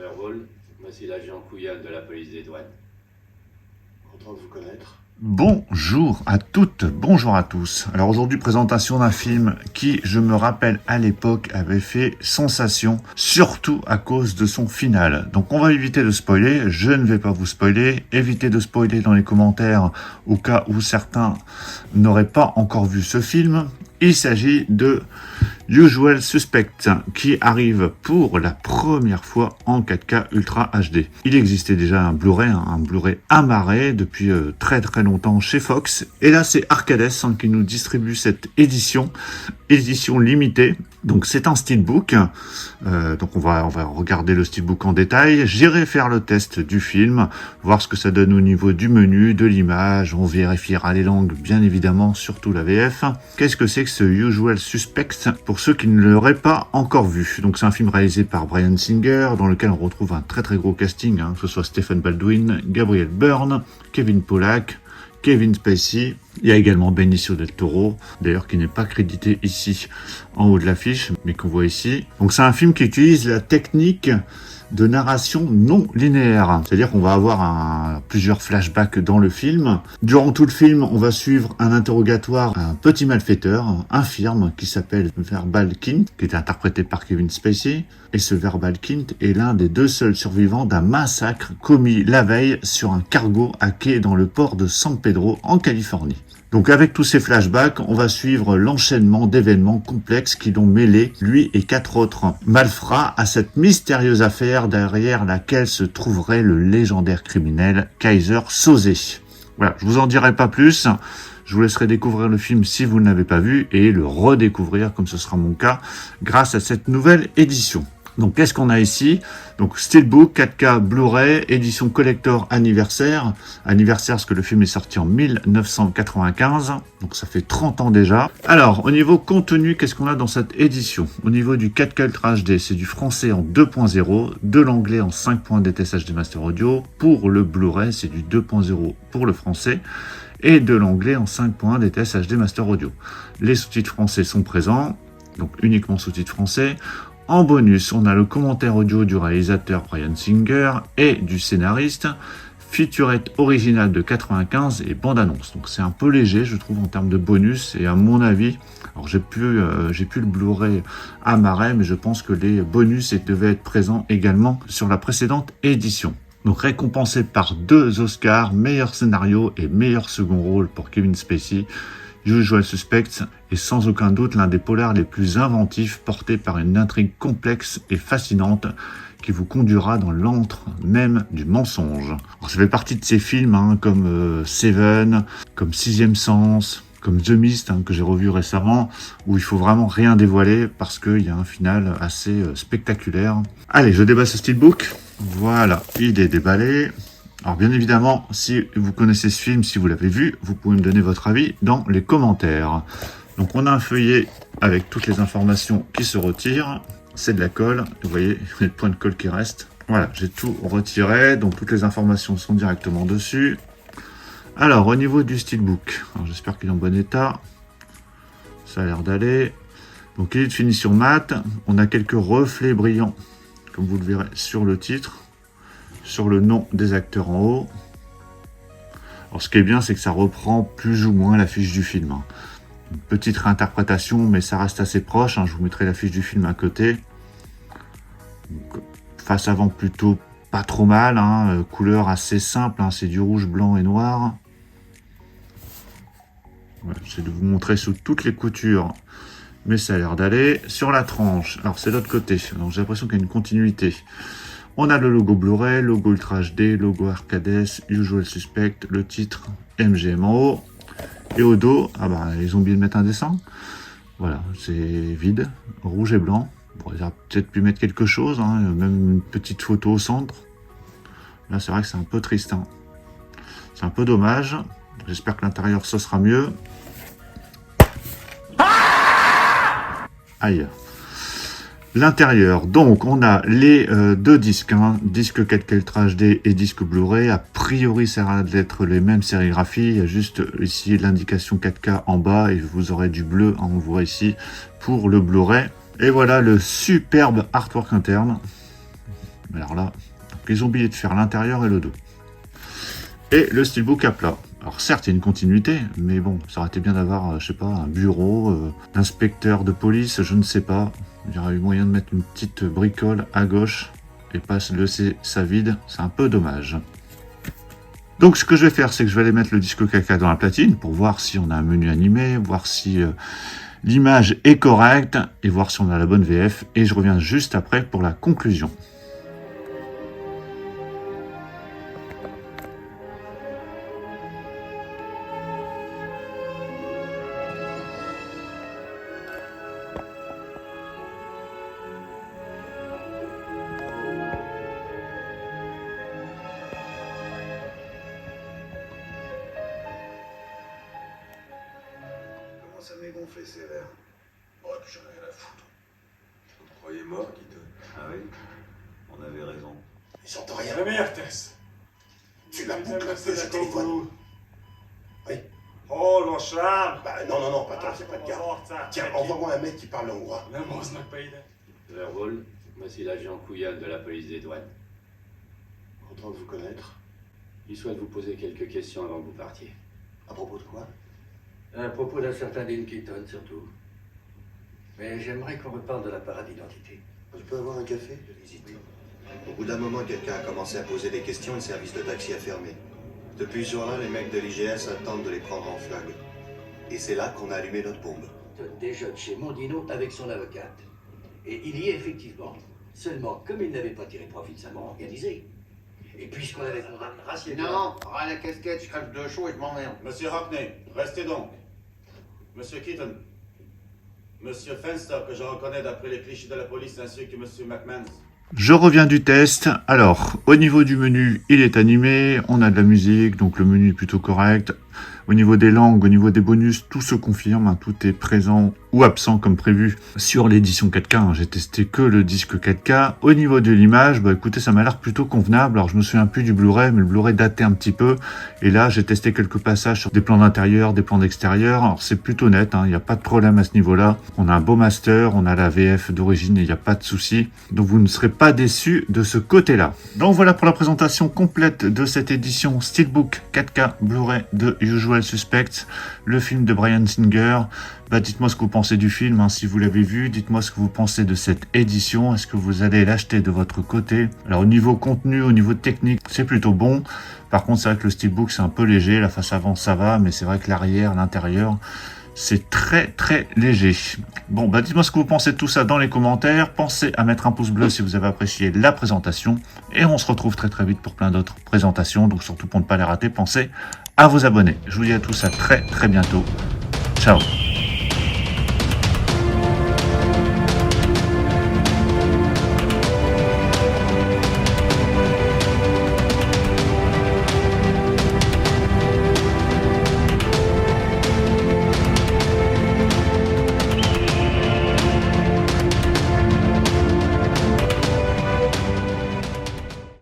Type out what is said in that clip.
Rôle, voici l'agent Couillal de la police des douanes. Content de vous connaître. Bonjour à toutes, bonjour à tous. Alors aujourd'hui, présentation d'un film qui, je me rappelle à l'époque, avait fait sensation, surtout à cause de son final. Donc on va éviter de spoiler, je ne vais pas vous spoiler, évitez de spoiler dans les commentaires au cas où certains n'auraient pas encore vu ce film. Il s'agit de Usual Suspect qui arrive pour la première fois en 4K Ultra HD. Il existait déjà un Blu-ray amarré depuis très longtemps chez Fox. Et là c'est Arcades qui nous distribue cette édition limitée. Donc c'est un steelbook. Donc on va regarder le steelbook en détail. J'irai faire le test du film, voir ce que ça donne au niveau du menu, de l'image. On vérifiera les langues, bien évidemment, surtout la VF. Qu'est-ce que c'est que ce Usual Suspect pour ceux qui ne l'auraient pas encore vu? Donc c'est un film réalisé par Bryan Singer, dans lequel on retrouve un très gros casting, que ce soit Stephen Baldwin, Gabriel Byrne, Kevin Pollak, Kevin Spacey. Il y a également Benicio del Toro, d'ailleurs qui n'est pas crédité ici en haut de l'affiche, mais qu'on voit ici. Donc c'est un film qui utilise la technique de narration non linéaire. C'est-à-dire qu'on va avoir plusieurs flashbacks dans le film. Durant tout le film, on va suivre un interrogatoire à un petit malfaiteur, infirme, qui s'appelle Verbal Kint, qui est interprété par Kevin Spacey. Et ce Verbal Kint est l'un des deux seuls survivants d'un massacre commis la veille sur un cargo à quai dans le port de San Pedro, en Californie. Donc avec tous ces flashbacks, on va suivre l'enchaînement d'événements complexes qui l'ont mêlé, lui et 4 autres malfrats, à cette mystérieuse affaire derrière laquelle se trouverait le légendaire criminel Keyser Söze. Voilà, je vous en dirai pas plus. Je vous laisserai découvrir le film si vous ne l'avez pas vu et le redécouvrir, comme ce sera mon cas, grâce à cette nouvelle édition. Donc qu'est-ce qu'on a ici? Donc Steelbook, 4K Blu-ray, édition collector anniversaire. Anniversaire parce que le film est sorti en 1995, donc ça fait 30 ans déjà. Alors au niveau contenu, qu'est-ce qu'on a dans cette édition? Au niveau du 4K Ultra HD, c'est du français en 2.0, de l'anglais en 5.1 DTS HD Master Audio. Pour le Blu-ray, c'est du 2.0 pour le français et de l'anglais en 5.1 DTS HD Master Audio. Les sous-titres français sont présents, donc uniquement sous-titres français. En bonus, on a le commentaire audio du réalisateur Bryan Singer et du scénariste, featurette originale de 95 et bande-annonce. Donc c'est un peu léger, je trouve, en termes de bonus. Et à mon avis, alors j'ai plus le Blu-ray amarré, mais je pense que les bonus devaient être présents également sur la précédente édition. Donc récompensé par 2 Oscars, meilleur scénario et meilleur second rôle pour Kevin Spacey. Usual Suspect est sans aucun doute l'un des polars les plus inventifs, portés par une intrigue complexe et fascinante qui vous conduira dans l'antre même du mensonge. Alors, ça fait partie de ces films comme Seven, comme Sixième Sens, comme The Mist que j'ai revu récemment, où il faut vraiment rien dévoiler parce qu'il y a un final assez spectaculaire. Allez, je déballe ce steelbook. Voilà, il est déballé. Alors bien évidemment, si vous connaissez ce film, si vous l'avez vu, vous pouvez me donner votre avis dans les commentaires. Donc on a un feuillet avec toutes les informations qui se retirent. C'est de la colle, vous voyez les points de colle qui restent. Voilà, j'ai tout retiré, donc toutes les informations sont directement dessus. Alors au niveau du steelbook, j'espère qu'il est en bon état. Ça a l'air d'aller. Donc il est de finition mat, on a quelques reflets brillants, comme vous le verrez sur le titre. Sur le nom des acteurs en haut. Alors ce qui est bien, c'est que ça reprend plus ou moins l'affiche du film. Une petite réinterprétation, mais ça reste assez proche. Je vous mettrai l'affiche du film à côté. Donc, face avant plutôt pas trop mal. Couleur assez simple, c'est du rouge, blanc et noir. Voilà, j'essaie de vous montrer sous toutes les coutures, mais ça a l'air d'aller. Sur la tranche, alors c'est l'autre côté, donc j'ai l'impression qu'il y a une continuité. On a le logo Blu-ray, logo Ultra HD, logo Arcades, Usual Suspect, le titre MGM en haut. Et au dos, ils ont oublié de mettre un dessin. Voilà, c'est vide, rouge et blanc. Bon, ils auraient peut-être pu mettre quelque chose, même une petite photo au centre. Là, c'est vrai que c'est un peu triste. C'est un peu dommage. J'espère que l'intérieur, ce sera mieux. Aïe. L'intérieur, donc on a les 2 disques, disque 4K Ultra HD et disque Blu-ray. A priori, ça a l'air d'être les mêmes sérigraphies. Il y a juste ici l'indication 4K en bas et vous aurez du bleu, on le voit ici, pour le Blu-ray. Et voilà le superbe artwork interne. Mais alors là, donc ils ont oublié de faire l'intérieur et le dos. Et le steelbook à plat. Alors certes, il y a une continuité, mais bon, ça aurait été bien d'avoir, je sais pas, un bureau, d'inspecteur de police, je ne sais pas. Il y aurait eu moyen de mettre une petite bricole à gauche et pas se laisser ça vide, c'est un peu dommage. Donc ce que je vais faire, c'est que je vais aller mettre le disque caca dans la platine pour voir si on a un menu animé, voir si l'image est correcte et voir si on a la bonne VF. Et je reviens juste après pour la conclusion. Ça m'est gonflé sévère. Oh, puis j'en ai rien à foutre. Vous me croyez mort, Keaton? Ah oui? On avait raison. Ils j'entends rien. La merde, Tess. Tu l'as bouclassé ce téléphone. Oui. Oh, le charme. Bah non, pas toi, c'est pas de garde. Tiens, envoie-moi un mec qui parle hongrois. Le mot snack païda. Vervol, voici l'agent Couillal de la police des douanes. Content de vous connaître. Il souhaite vous poser quelques questions avant que vous partiez. À propos de quoi? À propos d'un certain Dean Keaton, surtout. Mais j'aimerais qu'on reparle de la parade d'identité. Je peux avoir un café? Hésité. Au bout d'un moment, quelqu'un a commencé à poser des questions et le service de taxi a fermé. Depuis ce jour-là, les mecs de l'IGS attendent de les prendre en flag. Et c'est là qu'on a allumé notre bombe. Keaton déjeune chez Mondino avec son avocate. Et il y est effectivement. Seulement, comme il n'avait pas tiré profit de sa mort organisée, et puisqu'on avait condamné racier... Non, rends la casquette, je crève de chaud et je m'emmerde. Monsieur Hockney, restez donc. Monsieur Keaton, Monsieur Fenster, que je reconnais d'après les clichés de la police, ainsi que Monsieur McMahon. Je reviens du test. Alors, au niveau du menu, il est animé, on a de la musique, donc le menu est plutôt correct. Au niveau des langues, au niveau des bonus, tout se confirme, hein, tout est présent ou absent comme prévu sur l'édition 4K. Hein, j'ai testé que le disque 4K. Au niveau de l'image, bah écoutez, ça m'a l'air plutôt convenable. Alors je me souviens plus du Blu-ray, mais le Blu-ray datait un petit peu. Et là, j'ai testé quelques passages sur des plans d'intérieur, des plans d'extérieur. Alors c'est plutôt net, hein, il n'y a pas de problème à ce niveau-là. On a un beau master, on a la VF d'origine et il n'y a pas de souci. Donc vous ne serez pas déçus de ce côté-là. Donc voilà pour la présentation complète de cette édition Steelbook 4K Blu-ray de Usual Suspects, le film de Bryan Singer. Bah, dites-moi ce que vous pensez du film, hein, si vous l'avez vu. Dites-moi ce que vous pensez de cette édition. Est-ce que vous allez l'acheter de votre côté? Alors au niveau contenu, au niveau technique, c'est plutôt bon. Par contre, c'est vrai que le Steelbook, c'est un peu léger. La face avant, ça va, mais c'est vrai que l'arrière, l'intérieur, c'est très très léger. Bon, bah dites-moi ce que vous pensez de tout ça dans les commentaires. Pensez à mettre un pouce bleu si vous avez apprécié la présentation. Et on se retrouve très très vite pour plein d'autres présentations. Donc surtout pour ne pas les rater, pensez à vous abonner. Je vous dis à tous à très très bientôt. Ciao.